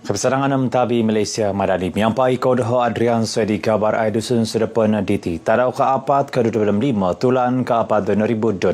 Kebesarangan Tabi Malaysia Madani Miampai Kodoho Adrian Swedi Kabar Aidusun Sedepan Diti Tadau Kaapat ke-25 Tulan Kaapat 2024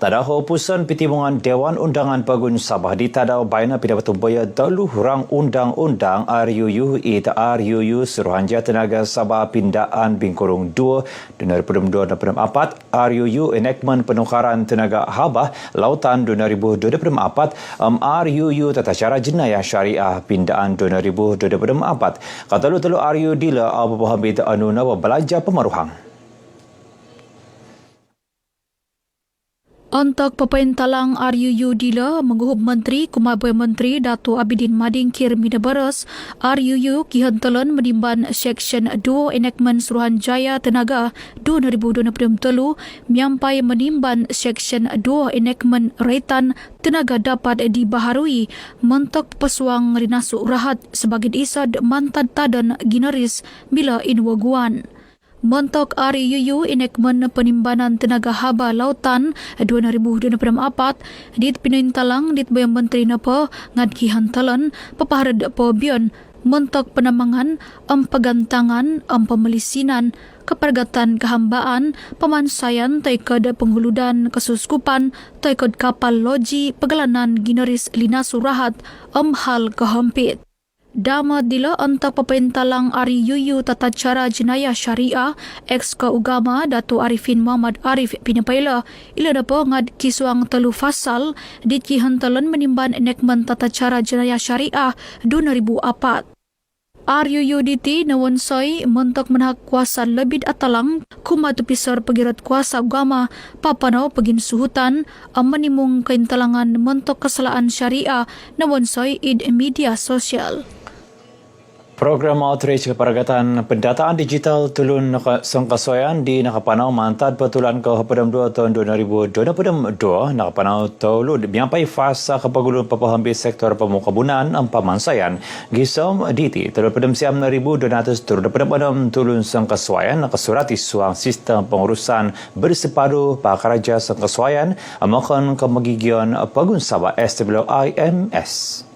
Tadau Pusan Pertimbangan Dewan Undangan Pagun Sabah di Tadau Baina Pidato Baya Dalu Rang Undang-Undang RUU RUU Suruhanjaya Tenaga Sabah Pindaan Bingkurung 2 2024 RUU Enactment Penukaran Tenaga Habah Lautan 2024 RUU Tata Cara Jenayah Syariah Pindaan 2024 kata lu RUU dila apa paham beda anu nawa belajar pemaruhang. Untuk pepentalang RUU dila menguhub Menteri Kumabai Menteri Dato' Abidin Mading Kir Midabaras RUU kihantalan menimban Seksyen 2 Enactment Suruhanjaya Tenaga 2023 miampai menimban Seksyen 2 Enactment Raitan Tenaga dapat dibaharui mentok pesuang rinasuk rahat sebagai isad mantan tadan ginaris bila inwaguan. Montok RUU Enactment Penimbanan Tenaga Haba Lautan 2024 dit pinintalang dit bayang menteri napa ngad kihantalan papaharad po bion montok penambangan pegantangan pemelisinan kepergatan kehambaan pemansayan taikad penghuludan kesuskupan taikad kapal loji pegalanan ginaris lina surahat hal kehampit. Dama dila untuk pepentalang RUU Tata Cara Jenayah Syariah ex Keugama Dato' Arifin Muhammad Arif pinapaila ila dapo ngad kisuang telu fasal dit kihantalan menimban enactment Tata Cara Jenayah Syariah 2004. RUU DT nawonsoi mentok menhak kuasa lebih atalang kumatu pisar pegirat kuasa agama papanau pegin suhutan menimung keintalangan mentok kesalahan syariah nawonsoi id media sosial. Program outreach keperagatan pendataan digital tulun sengkasoyan di Nakapanau mantad petulan ke Hepedam 2 tahun 2022 Nakapanau tolu miampai fasa kepagulun papahambi sektor pemukabunan pamansayan gisom diti terpedam siam 200 turun pedam tulun sengkasoyan nakasurati suang sistem pengurusan bersepadu pakaraja sengkasoyan amakan kemagigian pagun Sabah SWIMS.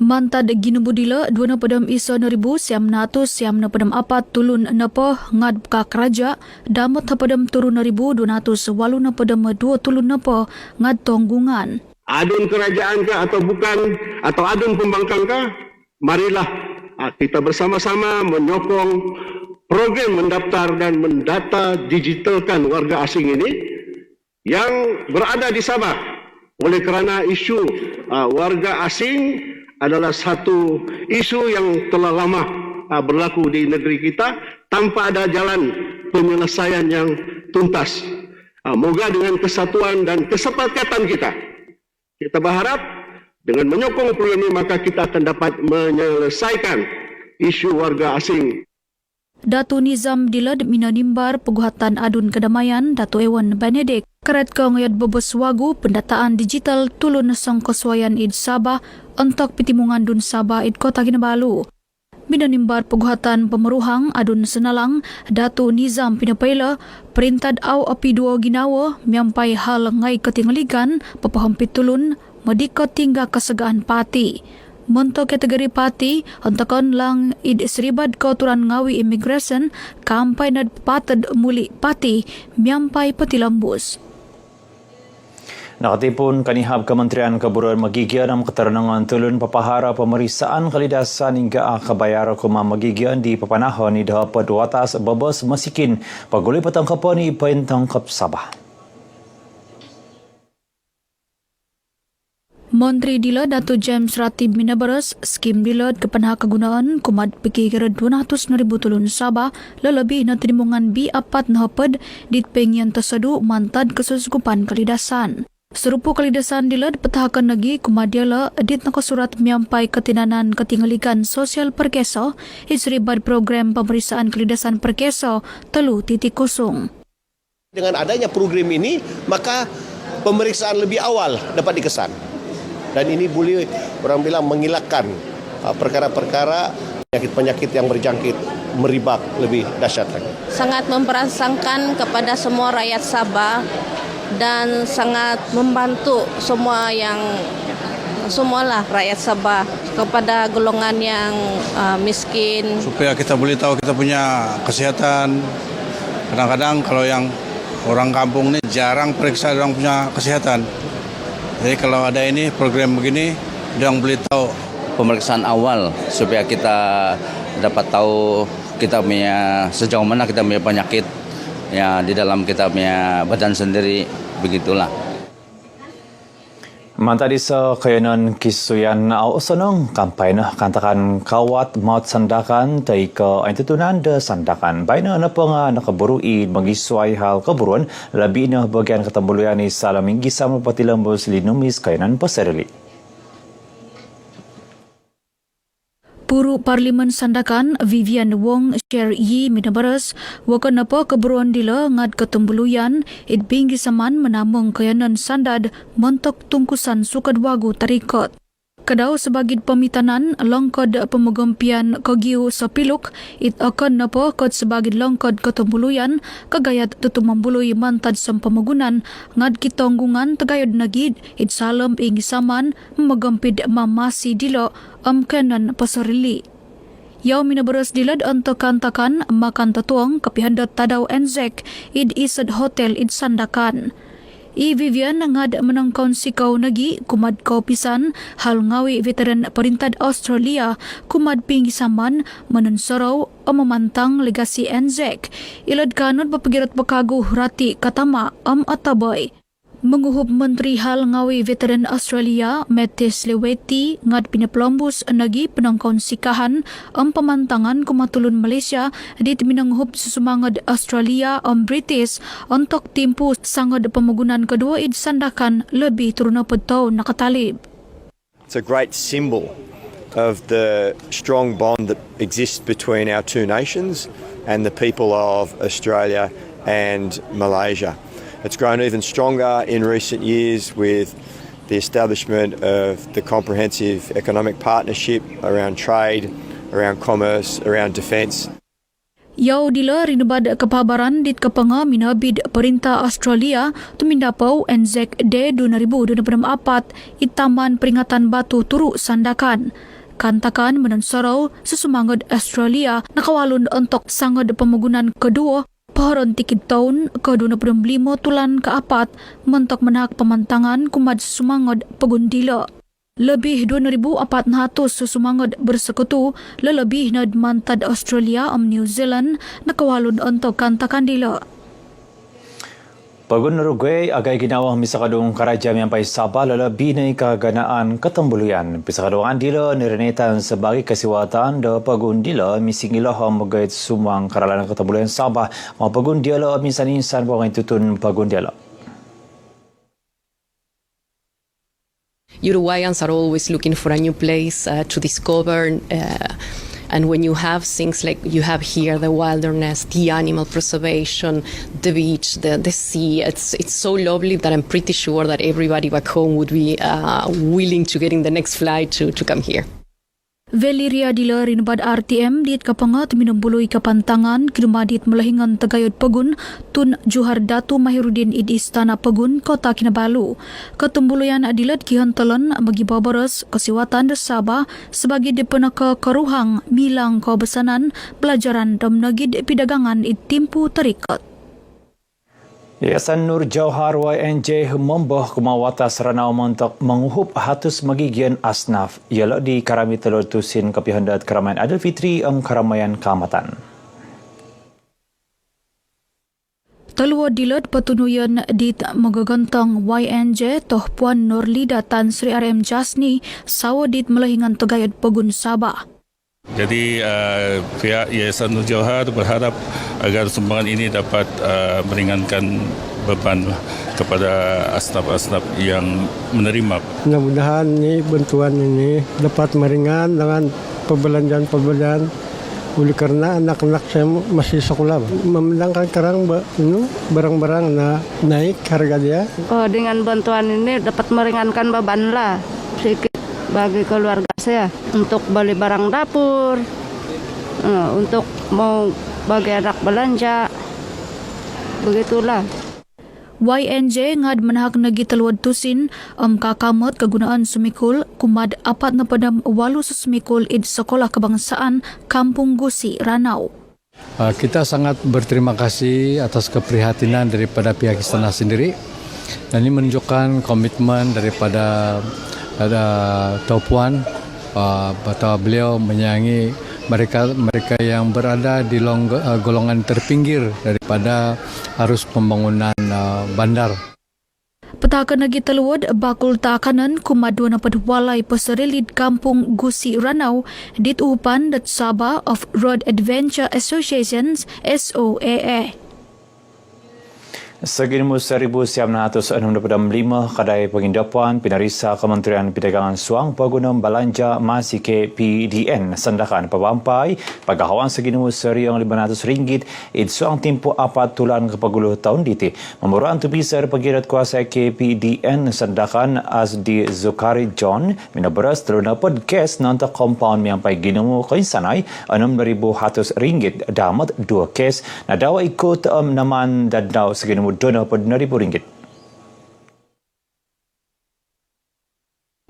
Mantad ginubudila 2 pedam iso 2000 siam natus siam 6 apat tulun napa ngad ka keraja damot pedam turun 200 walu pedam 2 tulun napa ngad tonggungan. Adun kerajaan kah atau bukan atau adun pembangkang kah? Marilah kita bersama-sama menyokong program mendaftar dan mendata digitalkan warga asing ini yang berada di Sabah. Oleh kerana isu warga asing adalah satu isu yang telah lama berlaku di negeri kita tanpa ada jalan penyelesaian yang tuntas. Moga dengan kesatuan dan kesepakatan kita berharap dengan menyokong program ini maka kita akan dapat menyelesaikan isu warga asing. Datu Nizam dilad minanimbar peguhatan adun kedamaian Datu Ewan Benedict keret ke ngayat bebes wagu pendataan digital tulun sangkoswayan id Sabah untuk pitimungan dun Sabah id Kota Kinabalu. Minanimbar peguhatan pemeruhang adun senalang Datu Nizam pinapaila perintad au api dua ginawa miampai hal ngai ketinggaligan papahampit tulun medikot tingga kesegaan pati. Montok kategori pati antakon lang id seribad kauturan ngawi immigration kampai nad patad muli pati miampai petilambus. Nakatipun kanihab Kementerian Keburuan Magigian am keterangan tulun papahara pemeriksaan kalidasan hingga kabayar kuma Magigian di papanahon ni dapat watas babas masikin paguli patangkapan ni Pentangkap Sabah. Menteri dila Dato' James Ratib Minabaras skim dila kepenha kegunaan kumat pikir 200,000 tulun Sabah lelebih na tinimungan B4 nahapad dit pengian tersadu mantad kesuskupan kalidasan. Serupu kalidasan dila dipetahakan lagi kumadiala dit nakasurat miampai ketinanan ketinggalikan sosial perkeso isribad program pemeriksaan kalidasan perkeso 3.0. Dengan adanya program ini maka pemeriksaan lebih awal dapat dikesan. Dan ini boleh orang bilang mengelakkan perkara-perkara penyakit-penyakit yang berjangkit meribak lebih dahsyat lagi. Sangat memperasangkan kepada semua rakyat Sabah dan sangat membantu semua yang semualah rakyat Sabah, kepada golongan yang miskin. Supaya kita boleh tahu kita punya kesehatan. Kadang-kadang kalau yang orang kampung ini jarang periksa orang punya kesehatan. Jadi kalau ada ini program begini, dia boleh tahu. Pemeriksaan awal supaya kita dapat tahu kita punya sejauh mana kita punya penyakit ya di dalam kita punya badan sendiri, begitulah. Mantadi sa kayanan kisuyan au sonong kampai na kantakan kawat maut sandakan tai ke antutunan de sandakan baina na penga nakaburui magisuai hal keburuan labi na bagian ketembuluan ni salaminggi sama patilambos linumis kayanan pasarili. Puru Parlimen Sandakan Vivian Wong Sher Yi Minabaras wakan apa keberuan dila ngad ketembuluyan it binggi saman menamung kayanan sandad mentok tungkusan sukad wagu tarikot. Kadau sebagai pemitanan longkod pemegempian kogiu sepiluk it akan napa kod sebagai longkod ketembuluyan kagayat tutu membului mantad sempemagunan ngad kitonggungan tegayod nagid it salam ing saman memegempid mamasi dilo kanan pasarili. Yau minabaras dilad untuk kantakan makan tatuang kapihandat tadaw enzek id isad hotel id sandakan. Vivian ngad menangkaun sikaw nagi kumad kaupisan hal ngawi veteran perintah Australia kumad pinggisaman menunsaraw memantang legasi NZEC. Ilad kanod papagirat pakagu rati katama atabay. Menguhub Menteri Hal Ngawi Veteran Australia, Mattis Leweti, ngad pinaplombus nagi penangkaun sikahan pemantangan kumatulun Malaysia di minanghup susumangad Australia British untuk timpu sangad pemagunan kedua id sandakan lebih turuna petau nakatalib. It's a great symbol of the strong bond that exists between our two nations and the people of Australia and Malaysia. It's grown even stronger in recent years with the establishment of the comprehensive economic partnership around trade, around commerce, around defence. Yau dila rinubad kepabaran dit kepanga minabid perintah Australia tumindapau NZEC D 2024 itaman peringatan batu turu sandakan. Kantakan menunsaraw susumangad Australia nakawalun untuk sangad pemagunan kedua paharon tikid tahun ke-25 tulan ke-4 mentok menhak pemantangan kumad sumangod pagundila. Lebih 2,400 susumangod bersekutu lelebih na mantad Australia New Zealand nakawalun untuk kantakan dila. Pagun Uruguay agay ginawang misakadong karajam yang pay Sabah lalabi na ikaganaan ketembuluyan. Pisakadong dila nirenetan sebagai kesiwatan da pagun dila misingilah magayat sumang karalan ketembuluyan Sabah mga pagun dila minsan-insan po ngayon tutun pagun dila. Uruguayans are always looking for a new place to discover. And when you have things like you have here, the wilderness, the animal preservation, the beach, the sea, it's so lovely that I'm pretty sure that everybody back home would be willing to get in the next flight to come here. Valeria dila rinbad RTM diit kapangat minumbuluy kapantangan kinumadit melahingan tagayod pagun tun Juhar Datu Mahirudin id Istana Pagun Kota Kinabalu. Ketumbuluyan adilat kihantalan magibabaras kasiwatan Sabah sebagai dipenaka karuhang milang kabesanan pelajaran damnagid pidagangan id timpu tarikat. Yayasan Nur Jauhar YNJ membah kumawatas ranau untuk menguhup hatus magigian asnaf ialah di Karami Telur Tusin Kapihandat Keramaian Aidilfitri Keramaian Kamatan. Talua dilat patunuyan dit magagantang YNJ toh Puan Nurlida Tan Sri RM Jasni sawa dit melahingan tegayad Pagun Sabah. Jadi pihak Yayasan Nur Jauhar berharap agar sumbangan ini dapat meringankan beban kepada asnaf-asnaf yang menerima. Mudah-mudahan ini bantuan ini dapat meringan dengan pembelanjaan oleh karena anak-anak saya masih sekolah. Memandangkan sekarang barang-barang naik harga dia. Dengan bantuan ini dapat meringankan beban lah sedikit bagi keluarga saya untuk beli barang dapur, untuk mau bagi anak belanja, begitulah. YNJ ngad menahak nagi teluad tusin kakamot kegunaan semikul kumad apat na padam walu semikul id sekolah kebangsaan Kampung Gusi, Ranau. Kita sangat berterima kasih atas keprihatinan daripada pihak istana sendiri. Dan ini menunjukkan komitmen daripada Tau Puan bahwa beliau menyayangi mereka yang berada di golongan terpinggir daripada arus pembangunan bandar. Petaka nagi teluad bakul takanan kumadu na padwalay pasarilid Kampung Gusi, Ranau dit upan dat Sabah of Road Adventure Associations SOAA. Seginimu 1965 kadai pengindapan pinarisa Kementerian Perdagangan Suang Pagunam Belanja Masih KPDN sandakan pabampai pagahawan seginimu RM500 id suang tempoh 4 tulan ke 10 tahun diti. Memuruan tupisar pengirat kuasa KPDN sandakan Asdi Zukari John minaberas teruna podcast nanta compound miampai ginamu kainsanay RM6,100 damat 2 kes na daw ikut naman daddaw seginimu RM20,000.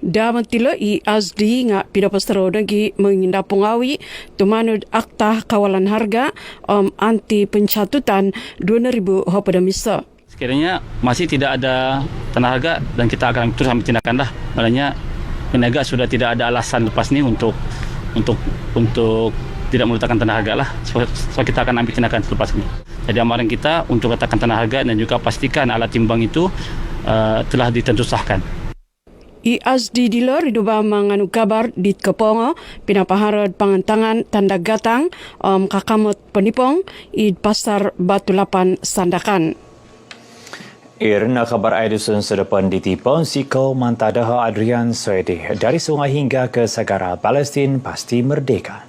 Daman tila i ASDI nga pinapastaro nagi menginda pungawi tumanod akta kawalan harga anti pencatutan 2,000 pada misa. Sekiranya masih tidak ada tanah harga dan kita akan terus ambil tindakan dah. Maknanya peniaga sudah tidak ada alasan lepas ni untuk tidak meletakkan tanah harga lah. So kita akan ambil tindakan selepas ini. Jadi amaran kita untuk letakkan tanah harga dan juga pastikan alat timbang itu telah ditentusahkan. IASDI dealer iduba manganu kabar di Kepongo pinapaharad pangantangan tanda gatang kakamot penipong i pasar Batu Lapan Sandakan. Irna kabar Aidusun sedepan ditipon sikau mantadaha Adrian Swedi dari sungai hingga ke Sagara Palestin pasti merdeka.